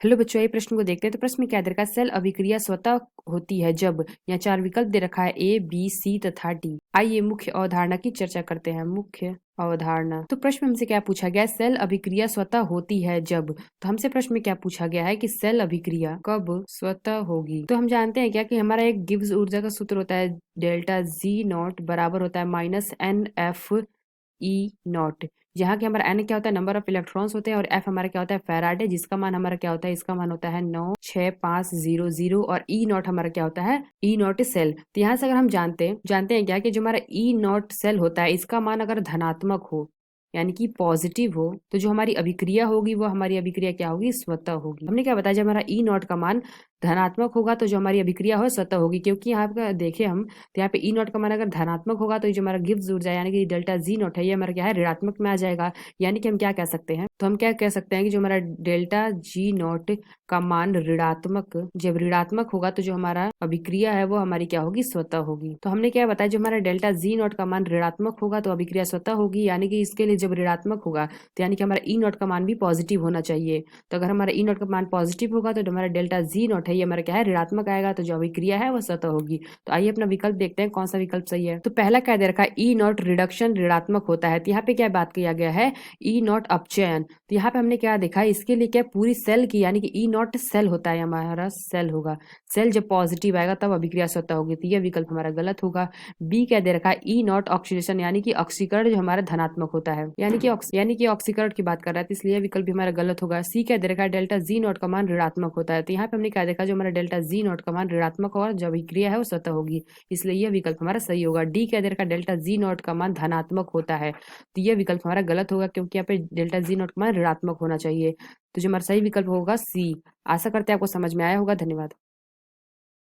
Hello बच्चों, ये प्रश्न को देखते हैं। तो प्रश्न में क्या दे रखा है? सेल अभिक्रिया स्वतः होती है जब, यहाँ 4 विकल्प दे रखा है, ए बी सी तथा डी। आइए मुख्य अवधारणा की चर्चा करते हैं। मुख्य अवधारणा। तो प्रश्न में हमसे क्या पूछा गया है? सेल अभिक्रिया स्वतः होती है जब। तो हमसे प्रश्न में क्या पूछा गया है कि सेल अभिक्रिया कब स्वतः होगी। तो हम जानते हैं क्या कि हमारा एक गिब्स ऊर्जा का सूत्र होता है, डेल्टा जी नॉट बराबर होता है minus n f e nought. जहाँ की हमारा एन क्या होता है, नंबर ऑफ इलेक्ट्रॉन्स होते हैं, और एफ हमारा क्या होता है, फैराडे, जिसका मान हमारा क्या होता है, इसका मान होता है 96500। और ई नॉट हमारा क्या होता है, ई नॉट सेल। तो यहाँ से अगर हम जानते हैं क्या कि जो हमारा ई नॉट सेल होता है, इसका मान अगर धनात्मक हो यानी कि पॉजिटिव हो, तो जो हमारी अभिक्रिया होगी वो हमारी अभिक्रिया क्या होगी, स्वतः होगी। हमने क्या बताया, जब हमारा ई नॉट का मान धनात्मक होगा तो जो हमारी अभिक्रिया हो स्वतः होगी, क्योंकि यहाँ पे देखें हम, तो यहाँ पे ई नॉट का मान अगर धनात्मक होगा तो ये जो हमारा गिब्स ऊर्जा यानी कि डेल्टा जी नॉट है, ये हमारा क्या है, ऋणात्मक में आ जाएगा। यानी कि हम क्या कह सकते हैं, तो हम क्या कह सकते हैं कि जो हमारा डेल्टा जी नॉट का मान जब ऋणात्मक होगा तो जो हमारा अभिक्रिया है वो हमारी क्या होगी, स्वतः होगी। तो हमने क्या बताया, जो हमारा डेल्टा जी नॉट का मान ऋणात्मक होगा तो अभिक्रिया स्वतः होगी। यानी कि इसके लिए जब ऋणात्मक होगा तो यानी कि हमारा ई नॉट का मान भी पॉजिटिव होना चाहिए। तो अगर हमारा ई नॉट का मान पॉजिटिव होगा तो जो हमारा डेल्टा जी नॉट है ये हमारा क्या है, ऋणात्मक आएगा। तो जो अभिक्रिया है वो स्वतः होगी। तो आइए अपना विकल्प देखते हैं कौन सा विकल्प सही है। तो पहला क्या दे रखा है, ई नॉट रिडक्शन ऋणात्मक होता है। तो यहाँ पे क्या बात किया गया है, ई नॉट अपचयन। तो यहाँ पे हमने क्या देखा है, इसके लिए क्या पूरी सेल की यानी कि ई नॉट सेल होता है, हमारा सेल होगा। सेल जब पॉजिटिव आएगा तब अभिक्रिया स्वतः होगी। तो यह विकल्प हमारा गलत होगा। बी क्या दे रखा है, ई नॉट ऑक्सीडेशन यानी कि ऑक्सीकरण जो हमारा धनात्मक होता है, यानी कि ऑक्सीकरण की बात कर रहा है, तो इसलिए यह विकल्प भी हमारा गलत होगा। सी क्या दे रखा है, डेल्टा जी नॉट का मान ऋणात्मक होता है। तो यहाँ पे हमने क्या देखा, जो हमारा डेल्टा जी नॉट का मान ऋणात्मक और जो अभिक्रिया है वो स्वतः होगी, इसलिए यह विकल्प हमारा सही होगा। डी क्या दे रखा है, डेल्टा जी नॉट का मान धनात्मक होता है। तो यह विकल्प हमारा गलत होगा, क्योंकि यहाँ पे डेल्टा जी नॉट का मान ऋणात्मक होना चाहिए। तो जो हमारा सही विकल्प होगा सी। आशा करते हैं आपको समझ में आया होगा। धन्यवाद।